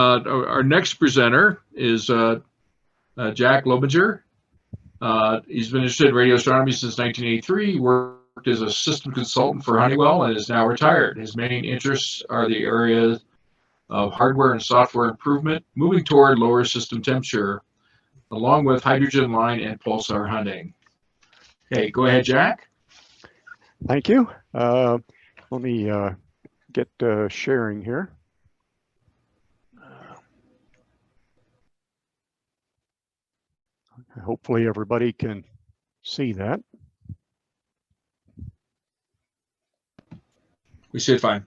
Our next presenter is Jack Lobingier. He's been interested in radio astronomy since 1983. He worked as a system consultant for Honeywell and is now retired. His main interests are the areas of hardware and software improvement, moving toward lower system temperature, along with hydrogen line and pulsar hunting. Okay, go ahead, Jack. Thank you. Let me get sharing here. Hopefully everybody can see that. We see it fine.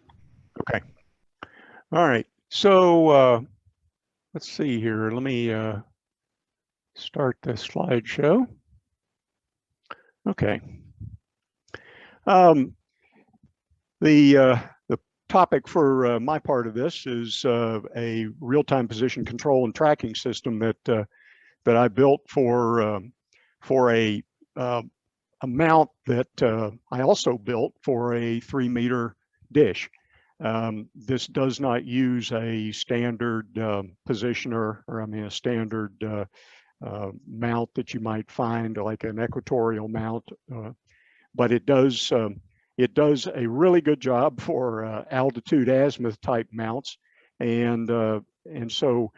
Okay. All right. So let's see here. Let me start the slideshow. Okay. The topic for my part of this is a real-time position control and tracking system that I built for a mount that I also built for a 3-meter dish. This does not use a standard positioner, or I mean a standard mount that you might find like an equatorial mount, but it does a really good job for altitude azimuth type mounts, and so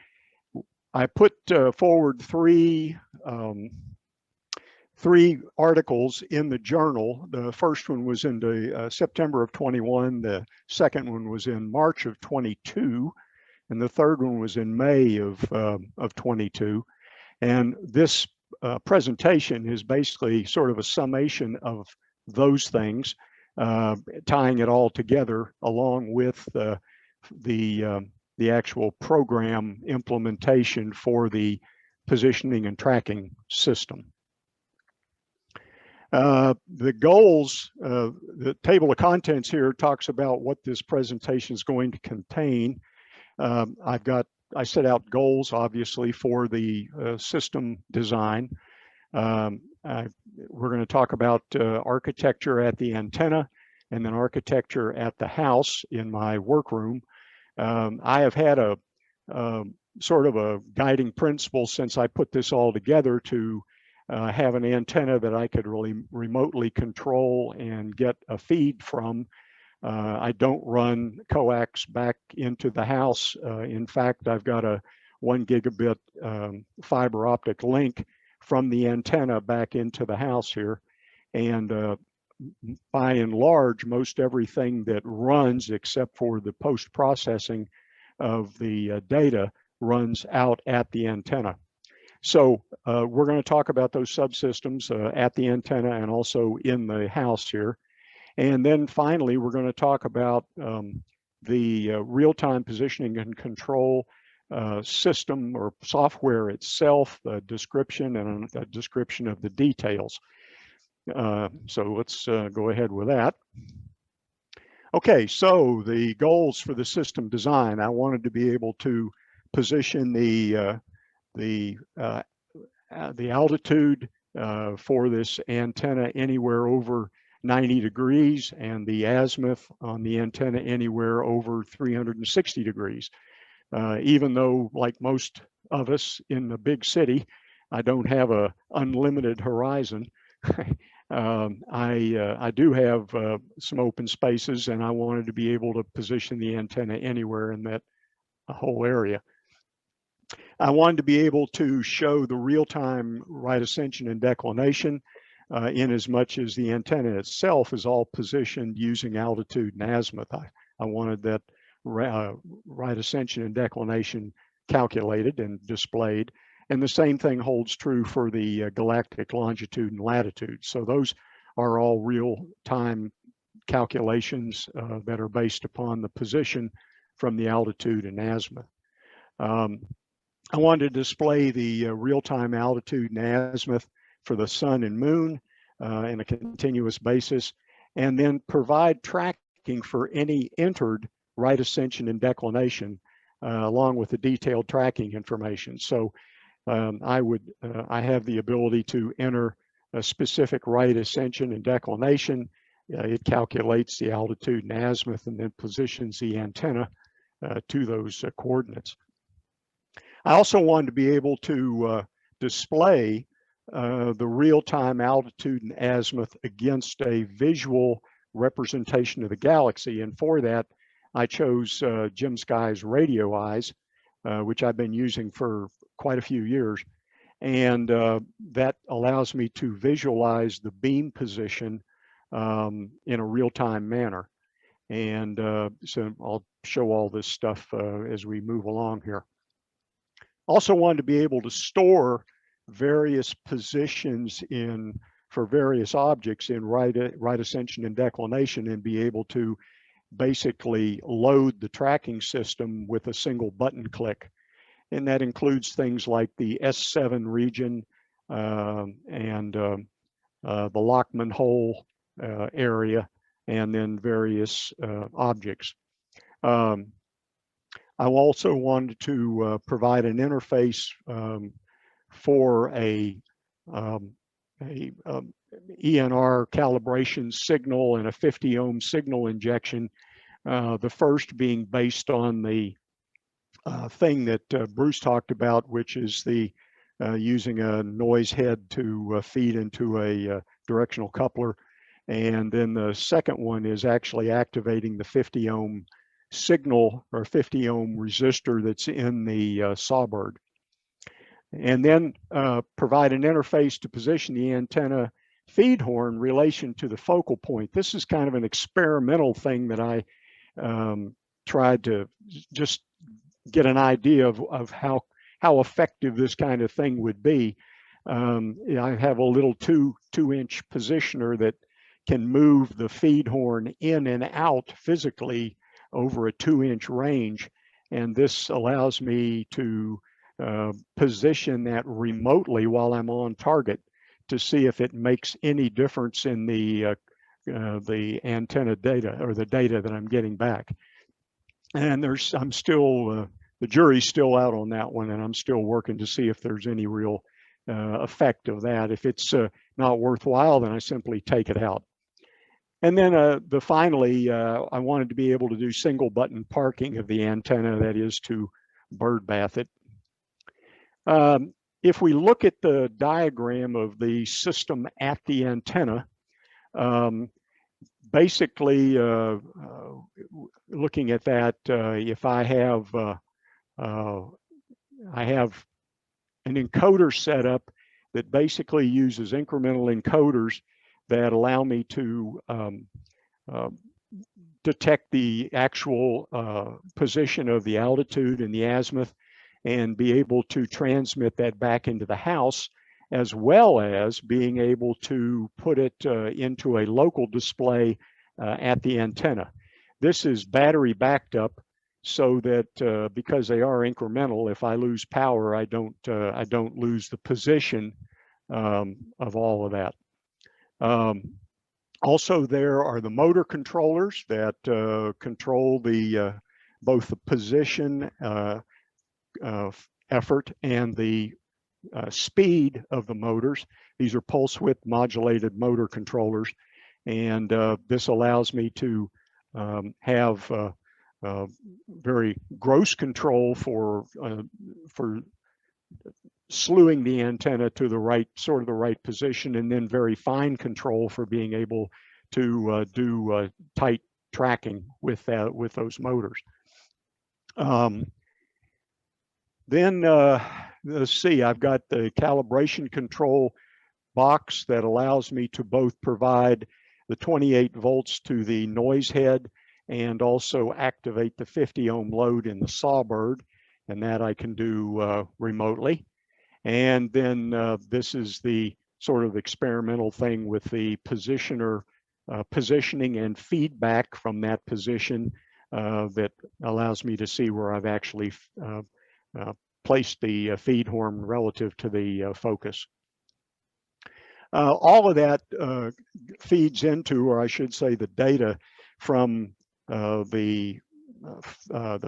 I put forward three articles in the journal. The first one was in the September of 21, the second one was in March of 22, and the third one was in May of 22. And this presentation is basically sort of a summation of those things, tying it all together along with the actual program implementation for the positioning and tracking system. The goals, the table of contents here talks about what this presentation is going to contain. I set out goals, obviously, for the system design. We're going to talk about architecture at the antenna and then architecture at the house in my workroom. I have had a sort of a guiding principle since I put this all together to have an antenna that I could really remotely control and get a feed from. I don't run coax back into the house. In fact, I've got a 1 gigabit fiber optic link from the antenna back into the house here. And by and large, most everything that runs, except for the post-processing of the data, runs out at the antenna. So we're going to talk about those subsystems at the antenna and also in the house here. And then finally, we're going to talk about the real-time positioning and control system or software itself, a description and a description of the details. So let's go ahead with that. Okay, so the goals for the system design. I wanted to be able to position the altitude for this antenna anywhere over 90 degrees and the azimuth on the antenna anywhere over 360 degrees. Even though, like most of us in the big city, I don't have an unlimited horizon. I do have some open spaces, and I wanted to be able to position the antenna anywhere in that whole area. I wanted to be able to show the real-time right ascension and declination in as much as the antenna itself is all positioned using altitude and azimuth. I wanted that right ascension and declination calculated and displayed. And the same thing holds true for the galactic longitude and latitude. So those are all real-time calculations that are based upon the position from the altitude and azimuth. I wanted to display the real-time altitude and azimuth for the sun and moon in a continuous basis, and then provide tracking for any entered right ascension and declination along with the detailed tracking information. So I have the ability to enter a specific right ascension and declination. It calculates the altitude and azimuth and then positions the antenna to those coordinates. I also wanted to be able to display the real-time altitude and azimuth against a visual representation of the galaxy. And for that, I chose Jim Sky's radio eyes, which I've been using for quite a few years. And that allows me to visualize the beam position in a real-time manner. And so I'll show all this stuff as we move along here. Also wanted to be able to store various positions for various objects in right ascension and declination, and be able to basically load the tracking system with a single button click. And that includes things like the S7 region and the Lockman hole area, and then various objects. I also wanted to provide an interface for a ENR calibration signal and a 50 ohm signal injection. The first being based on the thing that Bruce talked about, which is the using a noise head to feed into a directional coupler. And then the second one is actually activating the 50 ohm signal or 50 ohm resistor that's in the sawbird. And then provide an interface to position the antenna feed horn in relation to the focal point. This is kind of an experimental thing that I tried to just get an idea of how effective this kind of thing would be. I have a little two-inch positioner that can move the feed horn in and out physically over a 2-inch range, and this allows me to position that remotely while I'm on target to see if it makes any difference in the antenna data or the data that I'm getting back. And I'm still the jury's still out on that one, and I'm still working to see if there's any real effect of that. If it's not worthwhile, then I simply take it out. And then finally, I wanted to be able to do single button parking of the antenna, that is to bird bath it. If we look at the diagram of the system at the antenna, basically looking at that, if I have an encoder set up that basically uses incremental encoders that allow me to detect the actual position of the altitude and the azimuth, and be able to transmit that back into the house, as well as being able to put it into a local display at the antenna. This is battery backed up, so that because they are incremental, if I lose power, I don't lose the position of all of that. Also, there are the motor controllers that control the both the position effort and the speed of the motors. These are pulse width modulated motor controllers, and this allows me to have very gross control for slewing the antenna to the right, sort of the right position, and then very fine control for being able to do tight tracking with those motors. Then let's see, I've got the calibration control box that allows me to both provide the 28 volts to the noise head and also activate the 50 ohm load in the sawbird, and that I can do remotely. And then this is the sort of experimental thing with the positioner positioning and feedback from that position that allows me to see where I've actually placed the feed horn relative to the focus. All of that feeds into, or I should say the data from the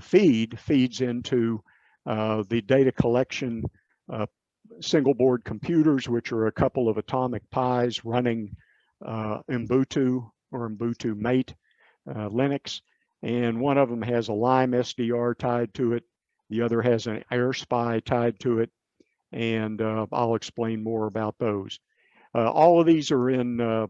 feed feeds into the data collection single board computers, which are a couple of atomic Pis running Ubuntu or Ubuntu Mate Linux, and one of them has a Lime SDR tied to it, The other has an air spy tied to it, and I'll explain more about those. All of these are in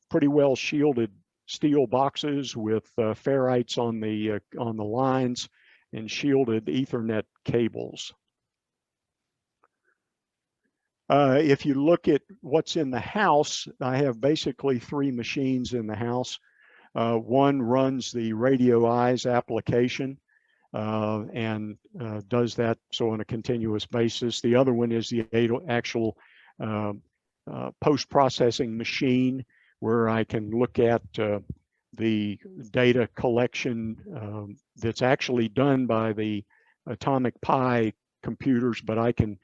pretty well shielded steel boxes with ferrites on the lines and shielded Ethernet cables. If you look at what's in the house, I have basically 3 machines in the house. One runs the Radio Eyes application and does that so on a continuous basis. The other one is the actual post-processing machine where I can look at the data collection that's actually done by the Atomic Pi computers, but I can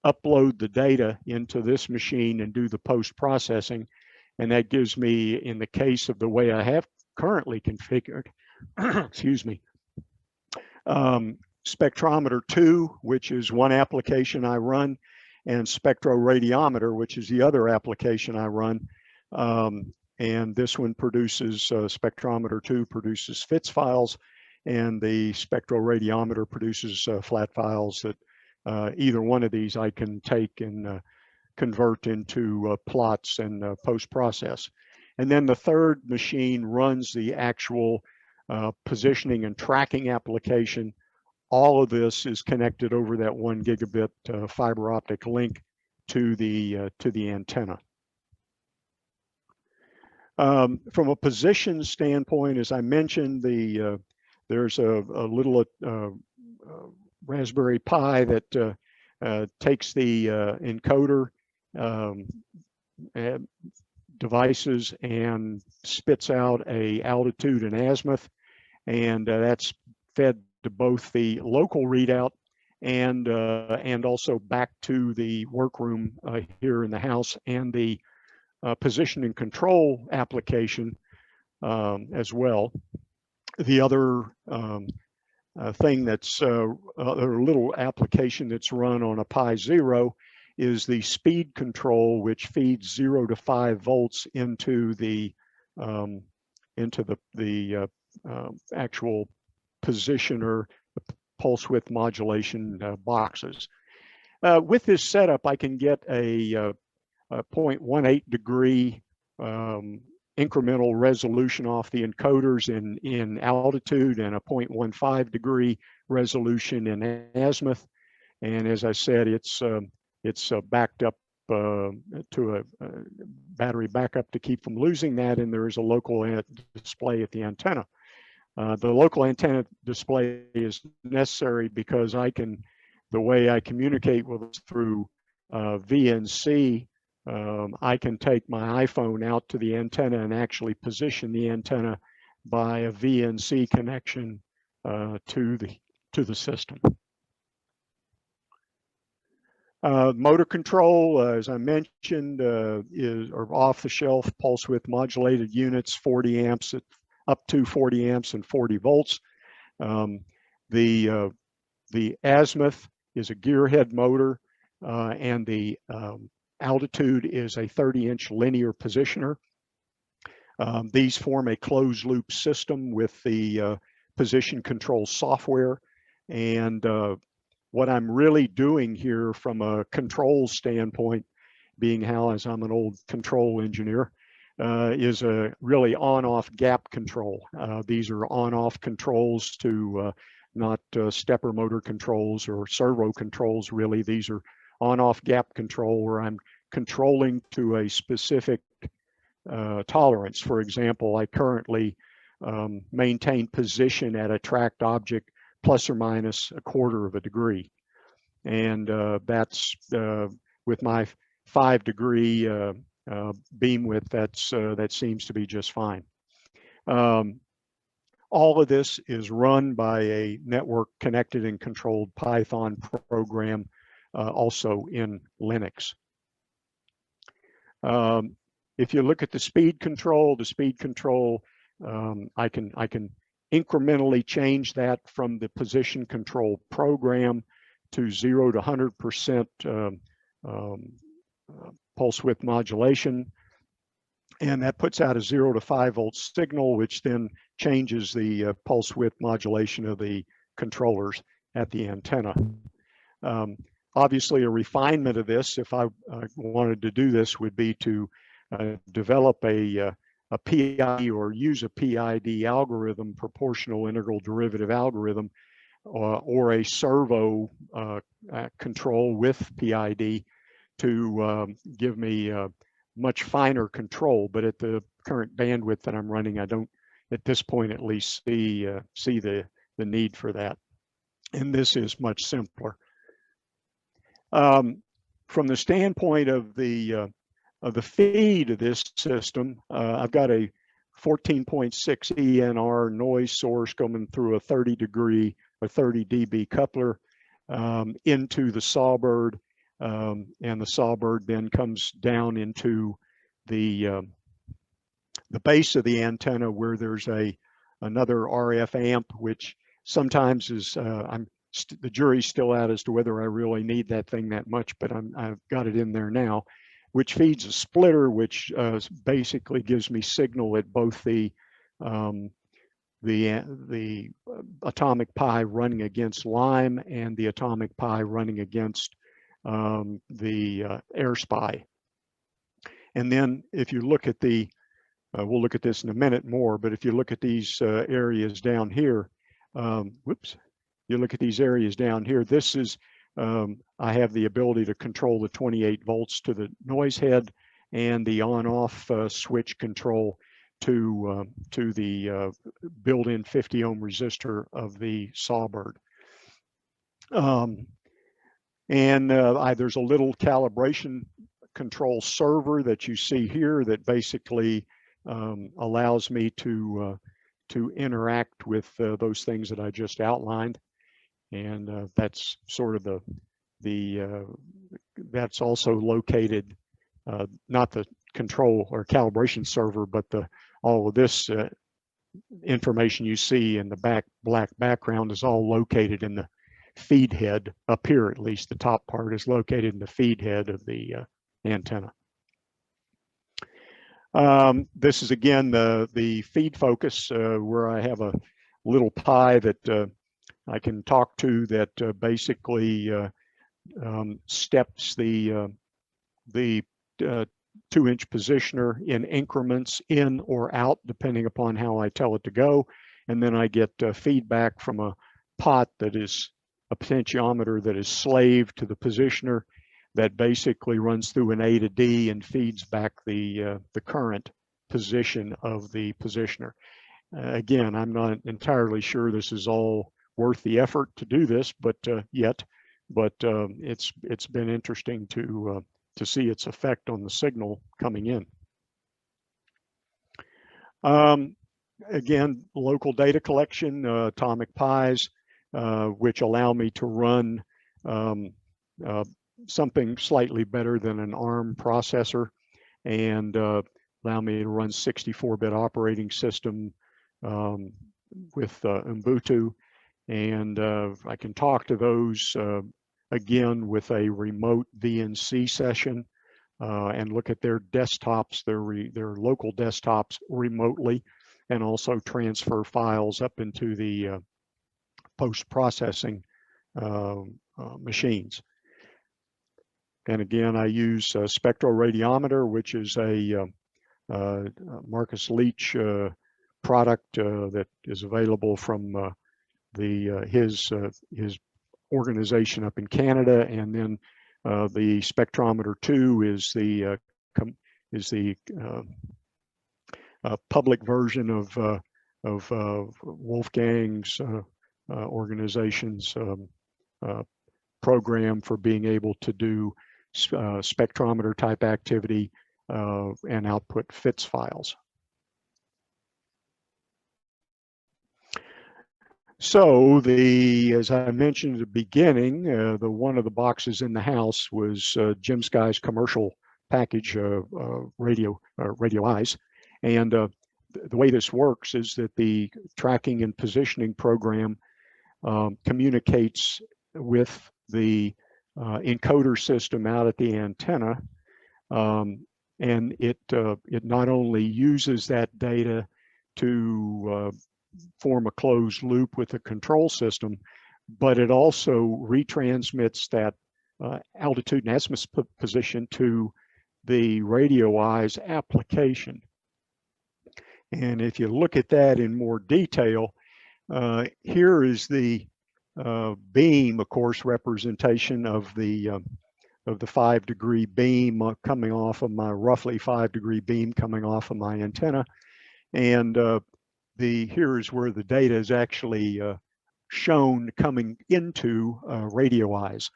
upload the data into this machine and do the post-processing. And that gives me, in the case of the way I have currently configured, excuse me, spectrometer 2, which is one application I run, and spectroradiometer, which is the other application I run. And this one produces, spectrometer 2 produces FITS files, and the spectroradiometer produces flat files that either one of these I can take and convert into plots and post-process. And then the third machine runs the actual positioning and tracking application. All of this is connected over that 1 gigabit fiber optic link to the antenna. From a position standpoint, as I mentioned, there's a little Raspberry Pi that takes the encoder devices and spits out a altitude and azimuth, and that's fed to both the local readout and also back to the workroom here in the house, and the position and control application as well. The other thing that's a little application that's run on a Pi Zero is the speed control, which feeds 0 to 5 volts into the actual positioner pulse width modulation boxes. With this setup, I can get a 0.18 degree incremental resolution off the encoders in altitude, and a 0.15 degree resolution in azimuth. And as I said, it's backed up to a battery backup to keep from losing that, and there is a local display at the antenna. The local antenna display is necessary because the way I communicate with it through VNC, I can take my iPhone out to the antenna and actually position the antenna by a VNC connection to the system. Motor control, as I mentioned, are off-the-shelf pulse width modulated units, 40 amps up to 40 amps and 40 volts. The azimuth is a gearhead motor, and the altitude is a 30-inch linear positioner. These form a closed loop system with the position control software. And what I'm really doing here from a control standpoint, being how as I'm an old control engineer, is a really on-off gap control. These are on-off controls to not stepper motor controls or servo controls, really. These are on-off gap control where I'm controlling to a specific tolerance. For example, I currently maintain position at a tracked object plus or minus 1/4 degree. And that's with my 5 degree beam width, that seems to be just fine. All of this is run by a network connected and controlled Python program, also in Linux. If you look at the speed control, I can incrementally change that from the position control program to 0 to 100% pulse width modulation. And that puts out a 0 to 5 volt signal, which then changes the pulse width modulation of the controllers. at the antenna. Obviously, a refinement of this, if I wanted to do this, would be to develop a PID or use a PID algorithm, proportional integral derivative algorithm, or a servo control with PID to give me much finer control. But at the current bandwidth that I'm running, I don't, at this point at least, see the need for that. And this is much simpler. From the standpoint of the feed of this system, I've got a 14.6 ENR noise source coming through a 30 dB coupler into the Sawbird, and the Sawbird then comes down into the base of the antenna, where there's another RF amp, which sometimes is the jury's still out as to whether I really need that thing that much, but I've got it in there now, which feeds a splitter, which basically gives me signal at both the atomic pi running against Lime and the atomic pi running against the AirSpy. And then if you look at the, we'll look at this in a minute more, but if you look at these areas down here, whoops. You look at these areas down here, this is, I have the ability to control the 28 volts to the noise head and the on-off switch control to the built-in 50 ohm resistor of the Sawbird. There's a little calibration control server that you see here that basically allows me to interact with those things that I just outlined. And that's sort of that's also located, not the control or calibration server, but all of this information you see in the black background is all located in the feed head up here. At least the top part is located in the feed head of the antenna. This is again the feed focus, where I have a little pi that I can talk to, that basically steps the 2-inch positioner in increments in or out, depending upon how I tell it to go. And then I get feedback from a pot that is a potentiometer that is slave to the positioner, that basically runs through an A to D and feeds back the current position of the positioner. Again, I'm not entirely sure this is all worth the effort to do this, but it's been interesting to see its effect on the signal coming in. Again, local data collection, atomic pis, which allow me to run something slightly better than an ARM processor, and allow me to run 64-bit operating system with Ubuntu. And I can talk to those again with a remote VNC session and look at their desktops, their local desktops remotely, and also transfer files up into the post-processing machines. And again, I use a spectroradiometer, which is a Marcus Leach product that is available from his organization up in Canada. And then the Spectrometer 2 is the public version of Wolfgang's organization's program for being able to do spectrometer type activity and output FITS files. So as I mentioned at the beginning, one of the boxes in the house was Jim Sky's commercial package radio eyes. And the way this works is that the tracking and positioning program communicates with the encoder system out at the antenna, and it not only uses that data to form a closed loop with the control system, but it also retransmits that altitude and azimuth position to the radio eyes application. And if you look at that in more detail, here is the beam, of course, representation of the 5-degree beam coming off of my roughly 5-degree beam coming off of my antenna, and here is where the data is actually shown coming into radio eyes.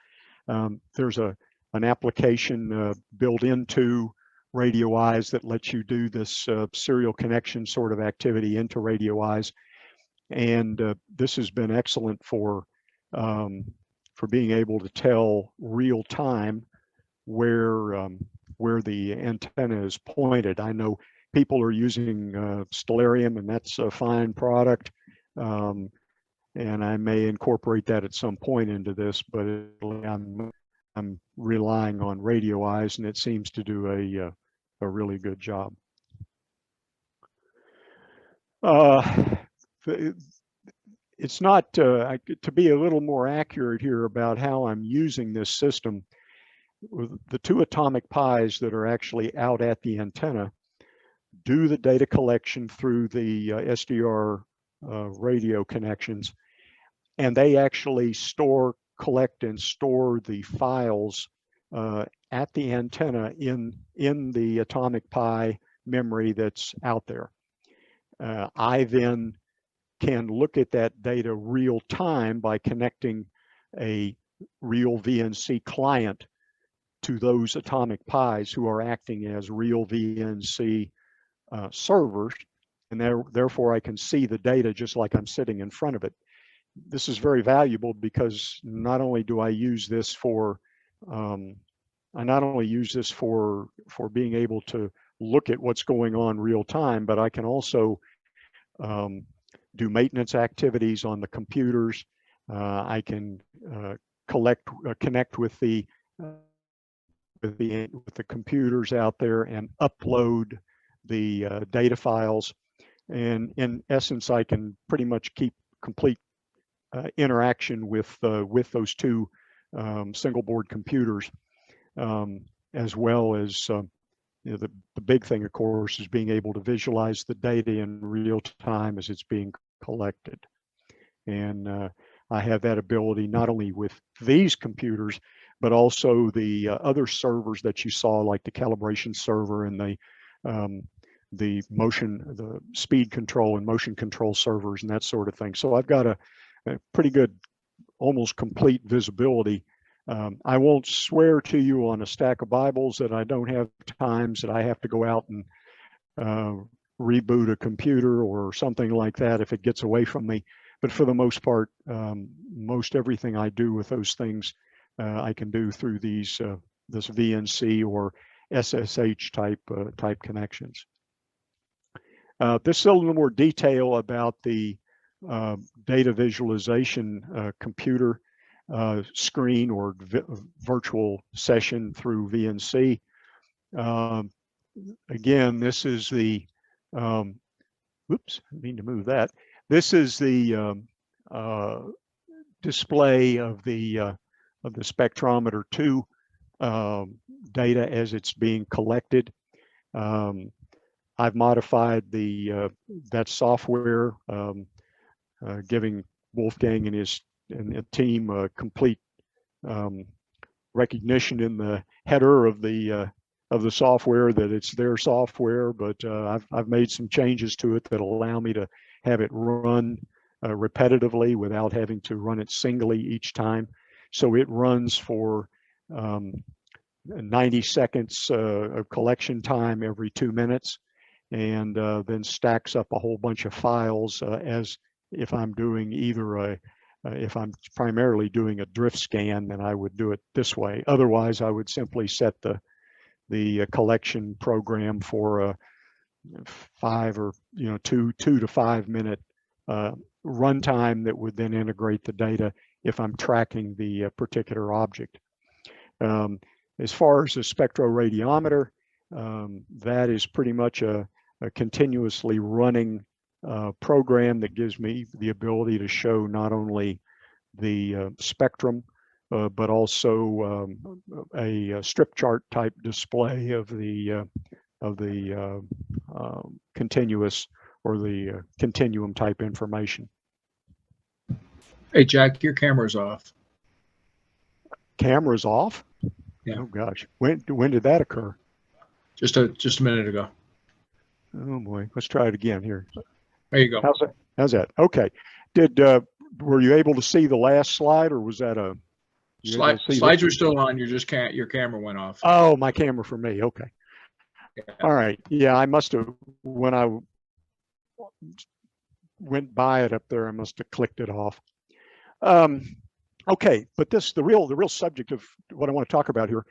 There's an application built into radio eyes that lets you do this serial connection sort of activity into radio eyes, and this has been excellent for being able to tell real time where the antenna is pointed. I know people are using Stellarium, and that's a fine product, and I may incorporate that at some point into this, but I'm relying on radio eyes, and it seems to do a really good job. It's not, to be a little more accurate here about how I'm using this system, the 2 atomic pies that are actually out at the antenna do the data collection through the SDR radio connections, and they actually collect and store the files at the antenna in the atomic pie memory that's out there. I then can look at that data real time by connecting a real VNC client to those atomic pies who are acting as real VNC servers, and therefore I can see the data just like I'm sitting in front of it. This is very valuable because not only do I use this for being able to look at what's going on real time, but I can also do maintenance activities on the computers. I can connect with the computers out there and upload the data files. And in essence, I can pretty much keep complete interaction with those 2 single board computers, as well as the big thing, of course, is being able to visualize the data in real time as it's being collected. And I have that ability not only with these computers, but also the other servers that you saw, like the calibration server and the speed control and motion control servers and that sort of thing. So I've got a pretty good, almost complete visibility. I won't swear to you on a stack of Bibles that I don't have times that I have to go out and reboot a computer or something like that if it gets away from me. But for the most part, most everything I do with those things, I can do through these this VNC or SSH type connections. This is a little more detail about the data visualization computer screen or virtual session through VNC. Again, this is the oops, I need to move that. This is the display of the spectrometer 2 data as it's being collected. I've modified that software, giving Wolfgang and his team a complete recognition in the header of the software that it's their software, but I've made some changes to it that allow me to have it run repetitively without having to run it singly each time. So it runs for 90 seconds of collection time every 2 minutes, and then stacks up a whole bunch of files as if I'm doing either if I'm primarily doing a drift scan, then I would do it this way. Otherwise, I would simply set the collection program for a 5 or 2 to 5 minute runtime that would then integrate the data if I'm tracking the particular object. As far as the spectroradiometer, that is pretty much a continuously running program that gives me the ability to show not only spectrum, but also a strip chart type display of the continuous or the continuum type information. Hey, Jack, your camera's off. Camera's off? Yeah. Oh gosh, when did that occur? Just a minute ago. Oh boy, let's try it again here. There you go. How's that? Okay. Were you able to see the last slide, or was that a slides are still on? Your camera went off. Oh, my camera for me. Okay. Yeah. All right. Yeah, I must have, when I went by it up there, I must have clicked it off. Okay, but the real subject of what I want to talk about here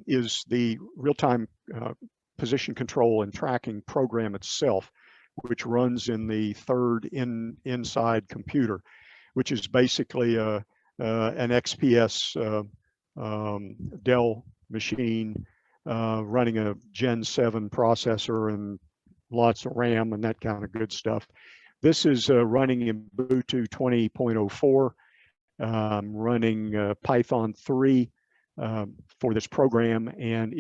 is the real-time position control and tracking program itself, which runs in the third inside computer, which is basically an XPS Dell machine running a Gen 7 processor and lots of RAM and that kind of good stuff. This is running in Ubuntu 20.04, running Python 3 for this program, and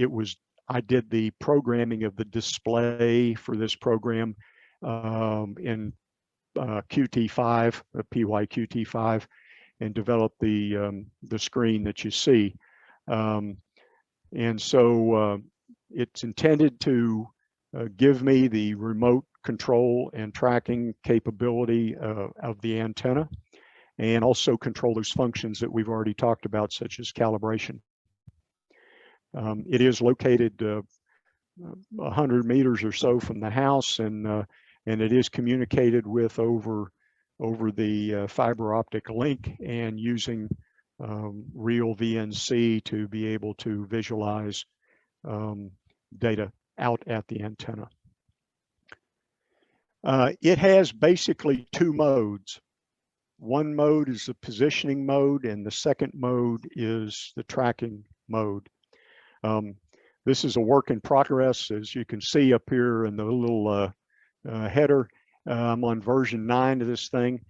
I did the programming of the display for this program in Qt5, PyQt5, and developed the screen that you see. And so it's intended to give me the remote control and tracking capability of the antenna, and also control those functions that we've already talked about, such as calibration. It is located 100 meters or so from the house, and it is communicated with over the fiber optic link, and using real VNC to be able to visualize data out at the antenna. It has basically two modes. One mode is the positioning mode, and the second mode is the tracking mode. This is a work in progress, as you can see up here in the little header. I'm on version 9 of this thing.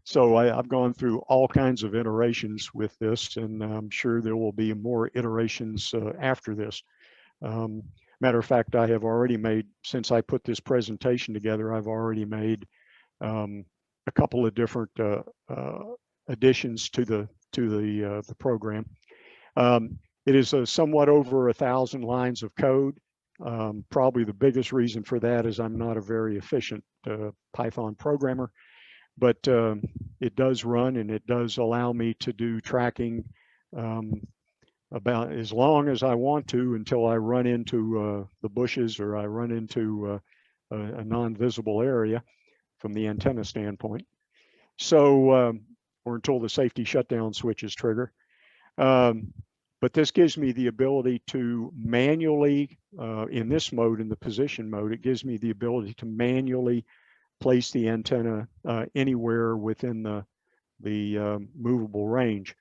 So I've gone through all kinds of iterations with this, and I'm sure there will be more iterations after this. Matter of fact, I have already made, since I put this presentation together, I've already made a couple of different additions to the program. It is somewhat over 1,000 lines of code. Probably the biggest reason for that is I'm not a very efficient Python programmer, but it does run, and it does allow me to do tracking about as long as I want to, until I run into the bushes, or I run into a non-visible area from the antenna standpoint. So, or until the safety shutdown switches trigger. But this gives me the ability to manually, in this mode, in the position mode, it gives me the ability to manually place the antenna anywhere within the movable range.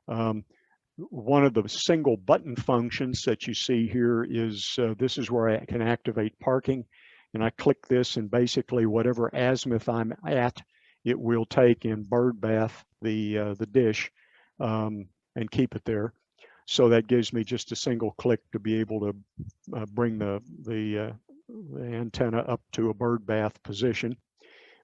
One of the single button functions that you see here is, this is where I can activate parking, and I click this, and basically whatever azimuth I'm at, it will take and bird bath the dish and keep it there. So that gives me just a single click to be able to bring the antenna up to a bird bath position.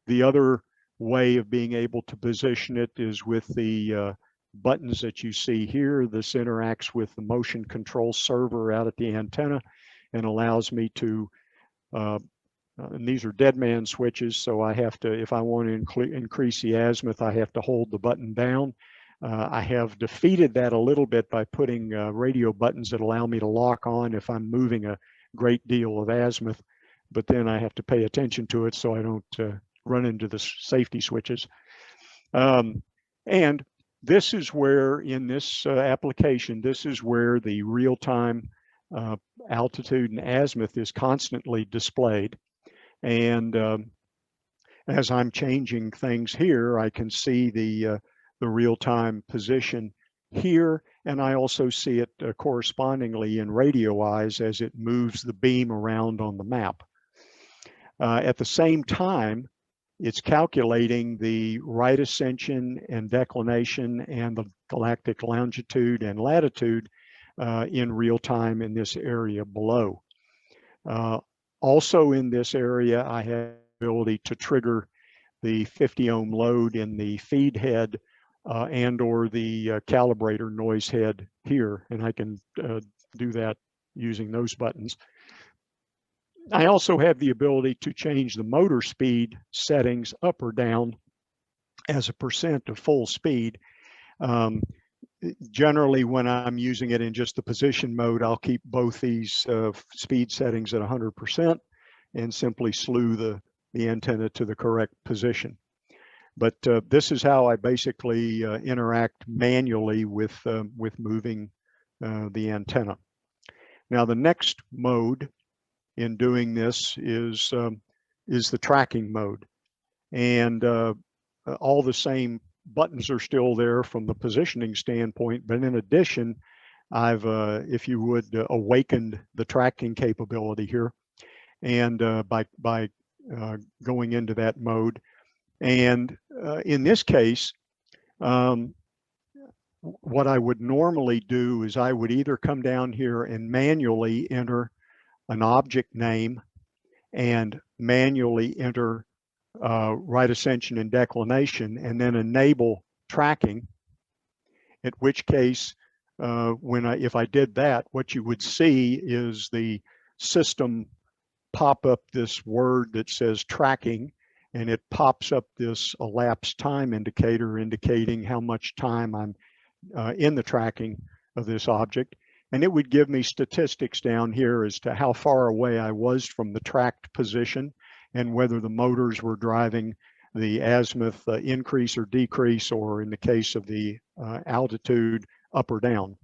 The other way of being able to position it is with the buttons that you see here. This interacts with the motion control server out at the antenna, and allows me to, and these are dead man switches, so I have to, if I want to increase the azimuth, I have to hold the button down. I have defeated that a little bit by putting radio buttons that allow me to lock on if I'm moving a great deal of azimuth, but then I have to pay attention to it so I don't run into the safety switches. And this is where, in this application, this is where the real-time altitude and azimuth is constantly displayed. And as I'm changing things here, I can see the real-time position here, and I also see it correspondingly in radio eyes as it moves the beam around on the map. At the same time, it's calculating the right ascension and declination and the galactic longitude and latitude in real time in this area below. Also in this area, I have the ability to trigger the 50 ohm load in the feed head and or the calibrator noise head here, and I can do that using those buttons. I also have the ability to change the motor speed settings up or down as a percent of full speed. Generally, when I'm using it in just the position mode, I'll keep both these speed settings at 100% and simply slew the antenna to the correct position. But this is how I basically interact manually with moving the antenna. Now, the next mode in doing this is the tracking mode, and all the same buttons are still there from the positioning standpoint, but in addition, I've, if you would, awakened the tracking capability here, and by going into that mode. And in this case, what I would normally do is I would either come down here and manually enter an object name and manually enter right ascension and declination, and then enable tracking, at which case if I did that, what you would see is the system pop up this word that says tracking, and it pops up this elapsed time indicator indicating how much time I'm in the tracking of this object. And it would give me statistics down here as to how far away I was from the tracked position and whether the motors were driving the azimuth increase or decrease, or in the case of the altitude, up or down.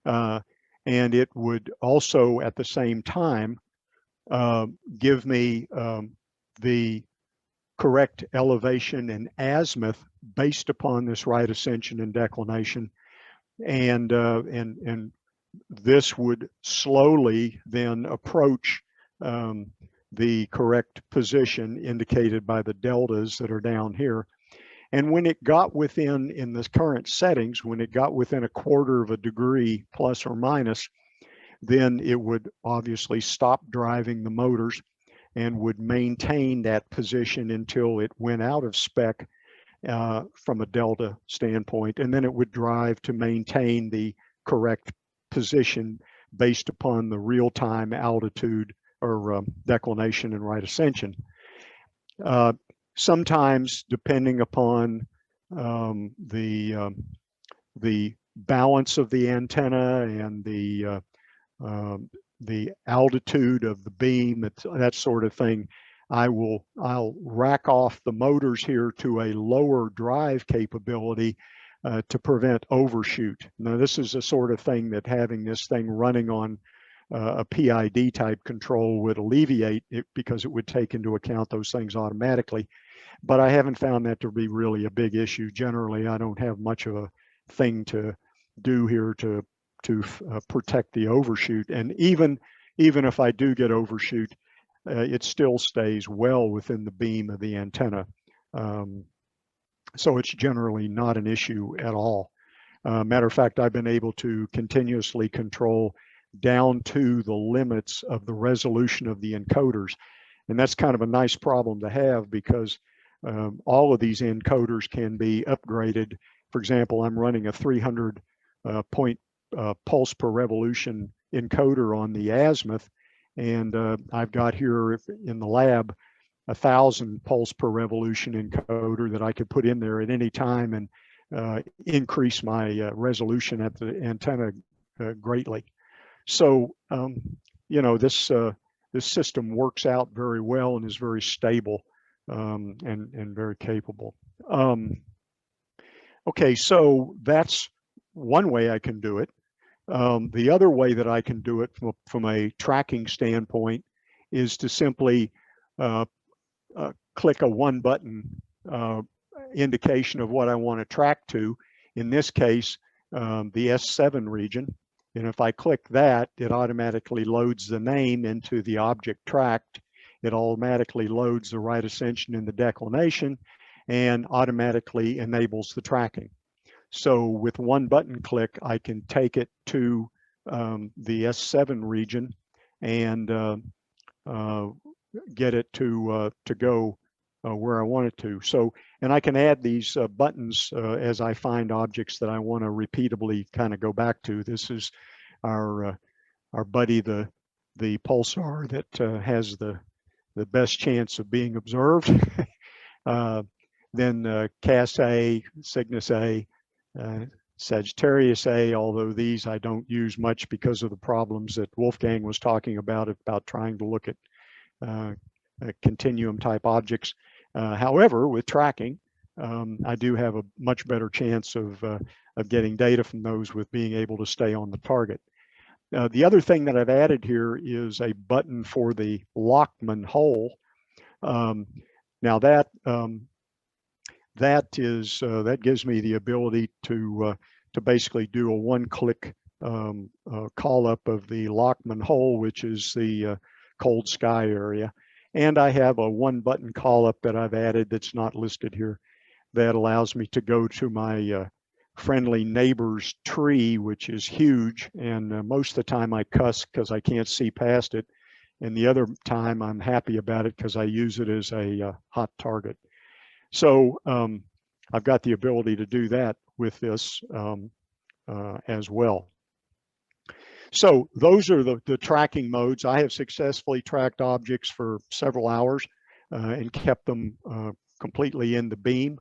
And it would also at the same time give me the correct elevation and azimuth based upon this right ascension and declination, and this would slowly then approach the correct position indicated by the deltas that are down here. And when it got within, in the current settings, when it got within 1/4 of a degree plus or minus, then it would obviously stop driving the motors and would maintain that position until it went out of spec from a delta standpoint, and then it would drive to maintain the correct position based upon the real-time altitude or declination and right ascension. Sometimes, depending upon the balance of the antenna and the altitude of the beam, that sort of thing, I'll rack off the motors here to a lower drive capability to prevent overshoot. Now, this is the sort of thing that having this thing running on a PID type control would alleviate it, because it would take into account those things automatically. But I haven't found that to be really a big issue. Generally, I don't have much of a thing to do here to protect the overshoot. And even if I do get overshoot, it still stays well within the beam of the antenna. So it's generally not an issue at all. Matter of fact, I've been able to continuously control down to the limits of the resolution of the encoders. And that's kind of a nice problem to have, because all of these encoders can be upgraded. For example, I'm running a 300 point pulse per revolution encoder on the azimuth, and I've got here in the lab 1,000 pulse per revolution encoder that I could put in there at any time and increase my resolution at the antenna greatly. So you know, this system works out very well and is very stable and very capable. Okay, so that's one way I can do it. The other way that I can do it from a tracking standpoint is to simply click a one button indication of what I want to track to. In this case, the S7 region. And if I click that, it automatically loads the name into the object tracked. it automatically loads the right ascension and the declination and automatically enables the tracking. So with one button click, I can take it to the S7 region and get it to go where I want it to. So, and I can add these buttons as I find objects that I want to repeatably kind of go back to. This is our buddy, the pulsar that has the best chance of being observed. Then Cass A, Cygnus A, Sagittarius A, although these I don't use much because of the problems that Wolfgang was talking about trying to look at continuum type objects. However, with tracking, I do have a much better chance of getting data from those with being able to stay on the target. The other thing that I've added here is a button for the Lockman hole. Now that that gives me the ability to basically do a one-click call up of the Lockman hole, which is the cold sky area. And I have a one-button call up that I've added that's not listed here that allows me to go to my friendly neighbor's tree, which is huge. And most of the time I cuss because I can't see past it. And the other time I'm happy about it because I use it as a hot target. So I've got the ability to do that with this as well. So those are the tracking modes. I have successfully tracked objects for several hours and kept them completely in the beam.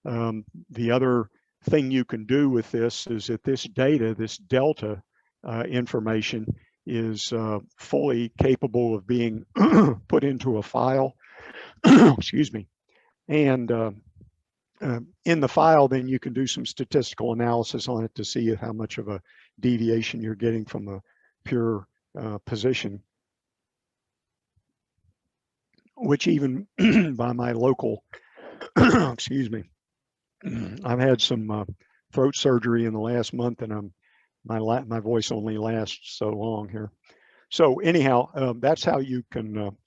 The other thing you can do with this is that this data, this delta information is fully capable of being put into a file, excuse me. And in the file, then you can do some statistical analysis on it to see how much of a deviation you're getting from a pure position, which even by my local, excuse me, I've had some throat surgery in the last month, and my voice only lasts so long here. So anyhow, that's how you can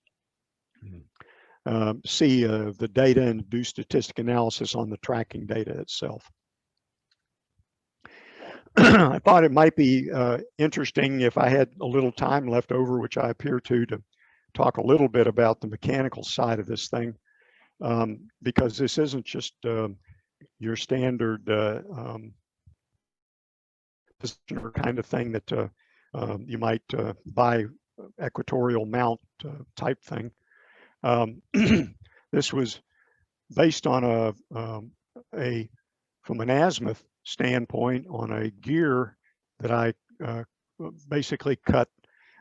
see the data and do statistic analysis on the tracking data itself. I thought it might be interesting if I had a little time left over, which I appear to talk a little bit about the mechanical side of this thing, because this isn't just your standard positioner kind of thing that you might buy equatorial mount type thing. This was based on from an azimuth standpoint on a gear that I basically cut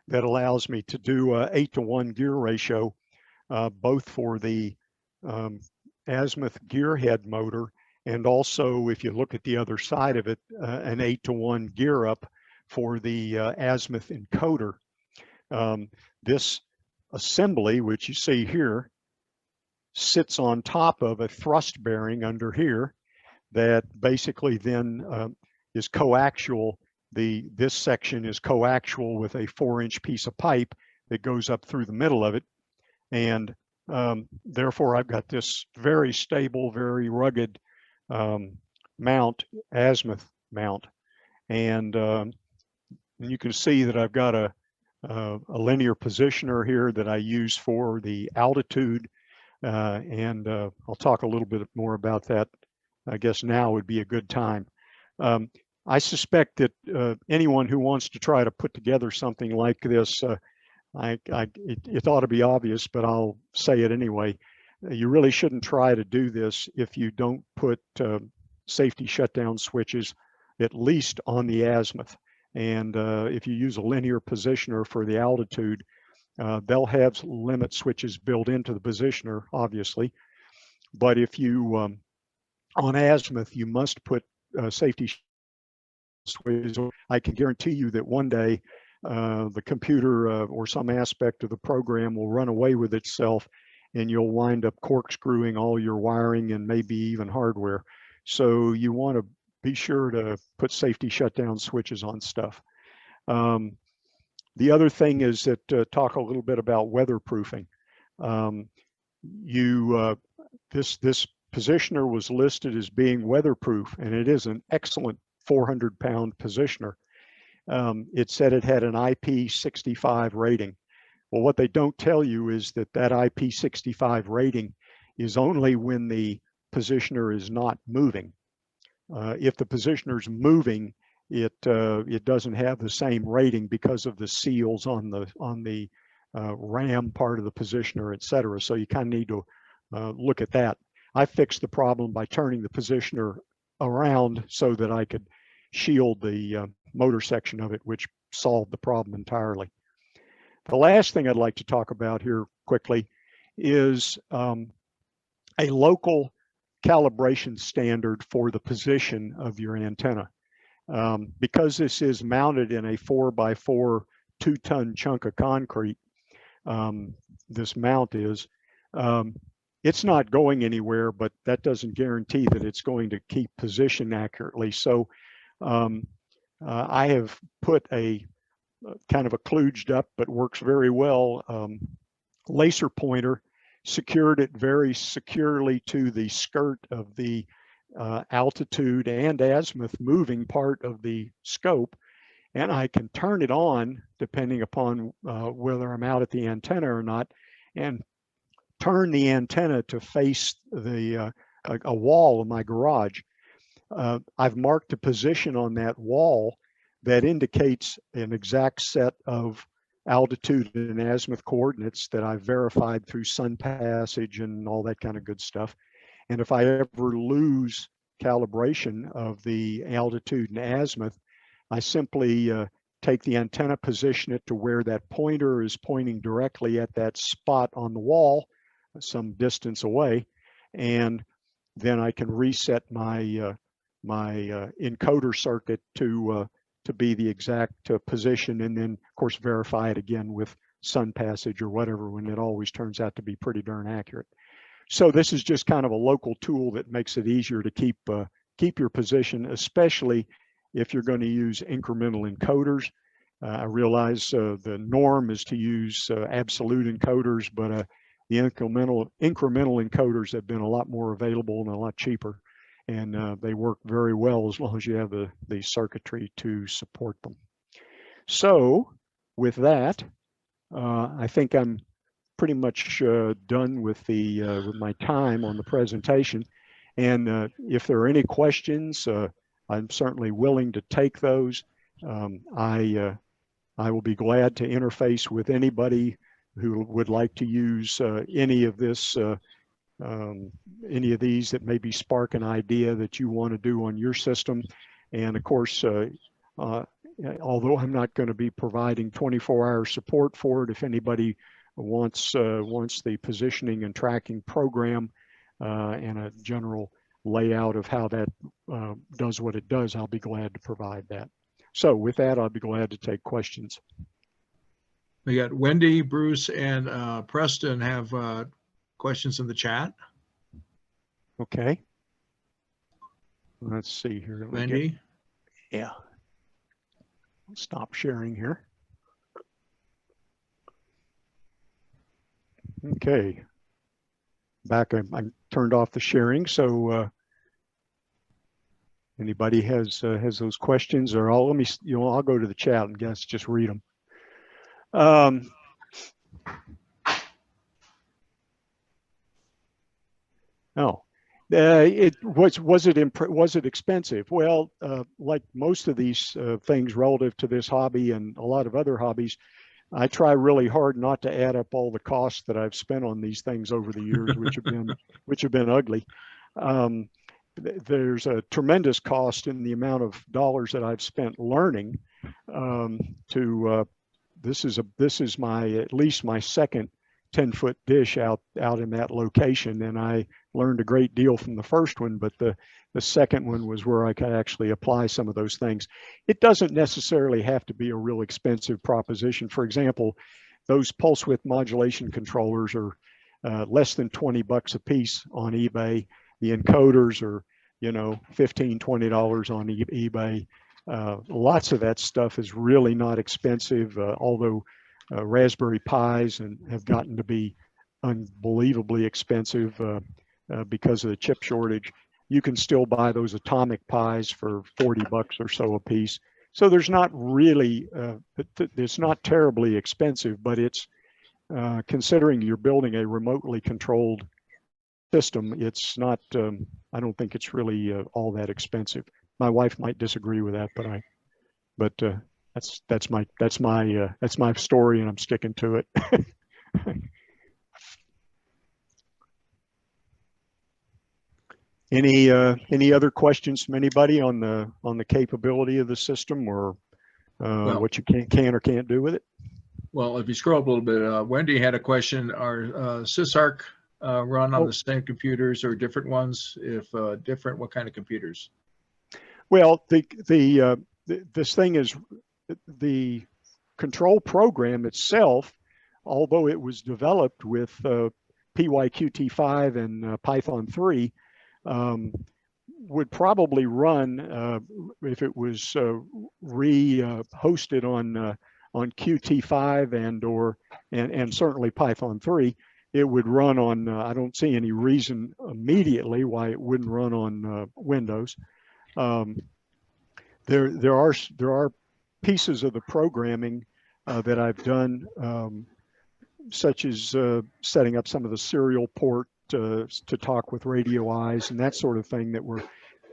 that allows me to do a 8-to-1 gear ratio, both for the azimuth gearhead motor, and also, if you look at the other side of it, an 8-to-1 gear up for the azimuth encoder. This assembly, which you see here, sits on top of a thrust bearing under here that basically then is coaxial. This section is coaxial with a 4-inch piece of pipe that goes up through the middle of it. And therefore I've got this very stable, very rugged mount, azimuth mount. And you can see that I've got a linear positioner here that I use for the altitude. And I'll talk a little bit more about that. I guess now would be a good time. I suspect that anyone who wants to try to put together something like this, it ought to be obvious, but I'll say it anyway. You really shouldn't try to do this if you don't put safety shutdown switches at least on the azimuth. And if you use a linear positioner for the altitude, they'll have limit switches built into the positioner, obviously. But if you, on azimuth, you must put safety switches. I can guarantee you that one day the computer or some aspect of the program will run away with itself, and you'll wind up corkscrewing all your wiring and maybe even hardware. So you want to be sure to put safety shutdown switches on stuff. The other thing is that talk a little bit about weatherproofing. This positioner was listed as being weatherproof, and it is an excellent 400-pound positioner. It said it had an IP65 rating. Well, what they don't tell you is that that IP65 rating is only when the positioner is not moving. If the positioner is moving, it doesn't have the same rating because of the seals on the RAM part of the positioner, etc. So you kind of need to look at that. I fixed the problem by turning the positioner around so that I could shield the motor section of it, which solved the problem entirely. The last thing I'd like to talk about here quickly is a local calibration standard for the position of your antenna. Because this is mounted in a 4x4 2-ton chunk of concrete, this mount is, it's not going anywhere, but that doesn't guarantee that it's going to keep position accurately. So I have put a kind of a kludged up, but works very well, laser pointer, secured it very securely to the skirt of the altitude and azimuth moving part of the scope, and I can turn it on depending upon whether I'm out at the antenna or not, and turn the antenna to face the a wall of my garage. I've marked a position on that wall that indicates an exact set of altitude and azimuth coordinates that I've verified through sun passage and all that kind of good stuff. And if I ever lose calibration of the altitude and azimuth, I simply take the antenna, position it to where that pointer is pointing directly at that spot on the wall, some distance away, and then I can reset my my encoder circuit to be the exact position, and then of course verify it again with sun passage or whatever, when it always turns out to be pretty darn accurate. So this is just kind of a local tool that makes it easier to keep your position, especially if you're going to use incremental encoders. I realize the norm is to use absolute encoders, but the incremental encoders have been a lot more available and a lot cheaper, and they work very well as long as you have the circuitry to support them. So with that, I think I'm pretty much done with with my time on the presentation. And if there are any questions, I'm certainly willing to take those. I will be glad to interface with anybody who would like to use any of this, any of these that maybe spark an idea that you want to do on your system. And of course, although I'm not going to be providing 24-hour support for it, if anybody wants the positioning and tracking program and a general layout of how that does what it does, I'll be glad to provide that. So with that, I'll be glad to take questions. We got Wendy, Bruce, and Preston have questions in the chat. Okay. Let's see here. Wendy? Yeah. Stop sharing here. Okay. Back, I turned off the sharing, so anybody has those questions, or I'll I'll go to the chat and just read them. Was it expensive? Well, like most of these things relative to this hobby and a lot of other hobbies, I try really hard not to add up all the costs that I've spent on these things over the years, which have been ugly. There's a tremendous cost in the amount of dollars that I've spent learning. This is at least my second 10-foot dish out in that location, and I learned a great deal from the first one, but the second one was where I could actually apply some of those things. It doesn't necessarily have to be a real expensive proposition. For example, those pulse width modulation controllers are less than 20 bucks a piece on eBay. The encoders are, $15, $20 on eBay. Lots of that stuff is really not expensive, although Raspberry Pis have gotten to be unbelievably expensive because of the chip shortage. You can still buy those atomic pies for 40 bucks or so a piece. So there's not really, it's not terribly expensive, but it's considering you're building a remotely controlled system, it's not, I don't think it's really all that expensive. My wife might disagree with that, but that's my story, and I'm sticking to it. Any other questions from anybody on the capability of the system, or Well, what you can or can't do with it? well, if you scroll up a little bit, Wendy had a question. Are sysarc run on the same computers or different ones? If different, what kind of computers? Well, this thing is the control program itself, although it was developed with PyQt5 and Python3, would probably run if it was re-hosted on Qt5 and certainly Python3. It would run on. I don't see any reason immediately why it wouldn't run on Windows. There are pieces of the programming that I've done, such as setting up some of the serial port to talk with radio eyes and that sort of thing, that were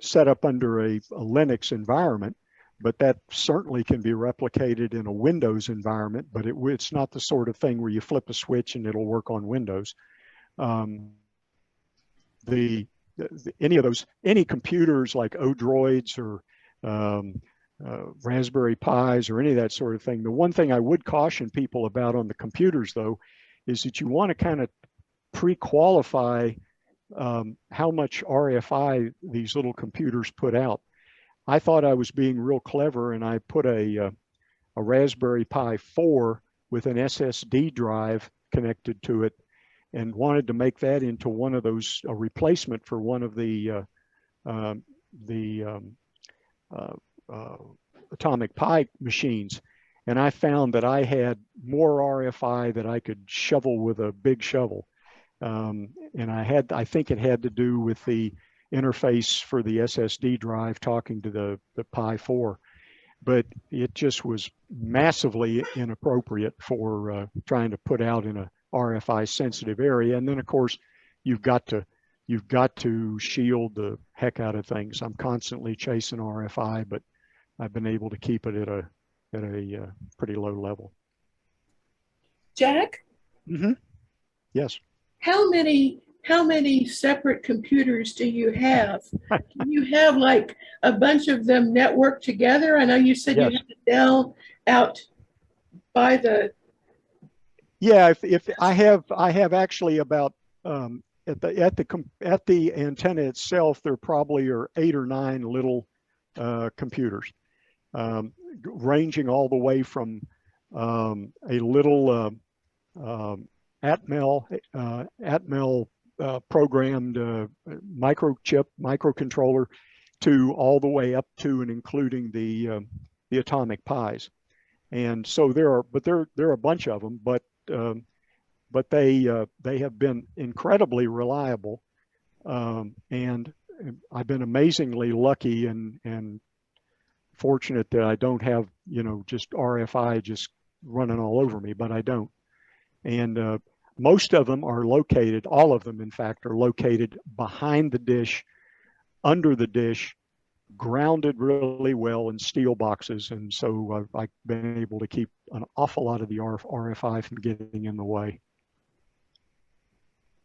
set up under a Linux environment, but that certainly can be replicated in a Windows environment, but it's not the sort of thing where you flip a switch and it'll work on Windows. Any computers like Odroids or Raspberry Pis or any of that sort of thing. The one thing I would caution people about on the computers, though, is that you want to kind of pre-qualify how much RFI these little computers put out. I thought I was being real clever, and I put a Raspberry Pi 4 with an SSD drive connected to it, and wanted to make that into one of those, a replacement for one of the Atomic Pi machines. And I found that I had more RFI that I could shovel with a big shovel. And I think it had to do with the interface for the SSD drive talking to the Pi 4. But it just was massively inappropriate for trying to put out in a RFI sensitive area. And then of course, you've got to shield the heck out of things. I'm constantly chasing RFI, but I've been able to keep it at a pretty low level. Jack? Mm-hmm. Yes. How many separate computers do you have? Do you have like a bunch of them networked together? I know you said Yes. you had to down out by the. Yeah, if I have actually about at the antenna itself, there probably are 8 or 9 little computers, ranging all the way from a little Atmel programmed microchip microcontroller to all the way up to and including the Atomic Pis. And so there are a bunch of them, but they have been incredibly reliable, and I've been amazingly lucky and fortunate that I don't have, just RFI just running all over me, but I don't. And most of them are located, all of them in fact, are located behind the dish, under the dish, grounded really well in steel boxes. And so I've been able to keep an awful lot of the RFI from getting in the way.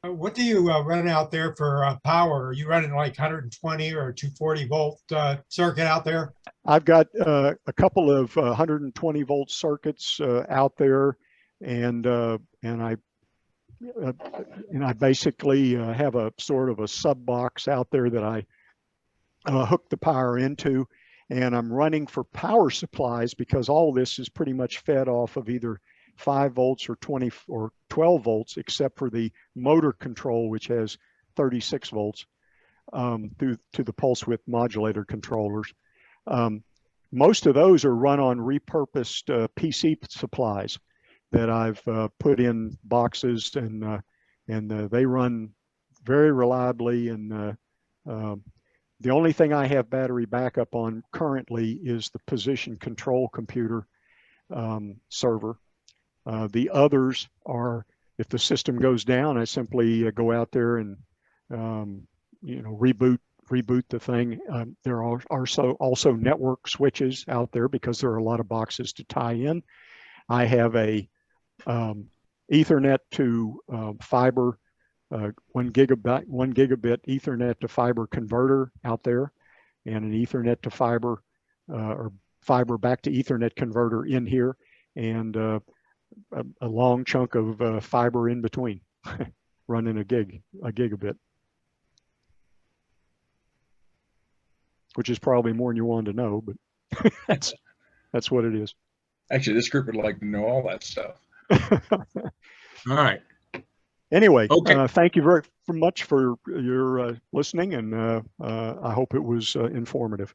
What do you run out there for power? Are you running like 120 or 240 volt circuit out there? I've got a couple of 120 volt circuits out there, and I basically have a sort of a sub box out there that I hook the power into, and I'm running for power supplies because all this is pretty much fed off of either 5 volts or 20 or 12 volts, except for the motor control, which has 36 volts to the pulse width modulator controllers. Most of those are run on repurposed PC supplies that I've put in boxes, and and they run very reliably. And the only thing I have battery backup on currently is the position control computer server. The others are, if the system goes down, I simply go out there and reboot the thing. There are also network switches out there because there are a lot of boxes to tie in. I have a Ethernet to fiber, 1 gigabit Ethernet to fiber converter out there, and an Ethernet to fiber or fiber back to Ethernet converter in here, and a long chunk of fiber in between, running a gigabit, which is probably more than you wanted to know, but that's what it is. Actually, this group would like to know all that stuff. All right. Anyway, okay. Thank you very much for your listening, and I hope it was informative.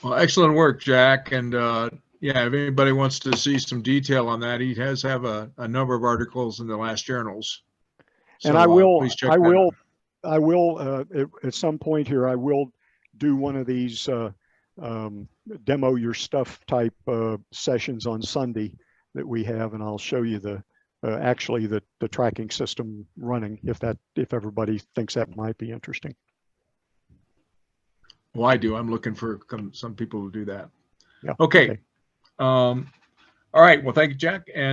Well, excellent work, Jack. And yeah, if anybody wants to see some detail on that, he does have a number of articles in the last journals. So, and I will, at some point here, I will do one of these demo your stuff type sessions on Sunday that we have, and I'll show you the actually the tracking system running, if everybody thinks that might be interesting. Well, I do. I'm looking for some people to do that. Yeah. Okay. All right. Well, thank you, Jack. And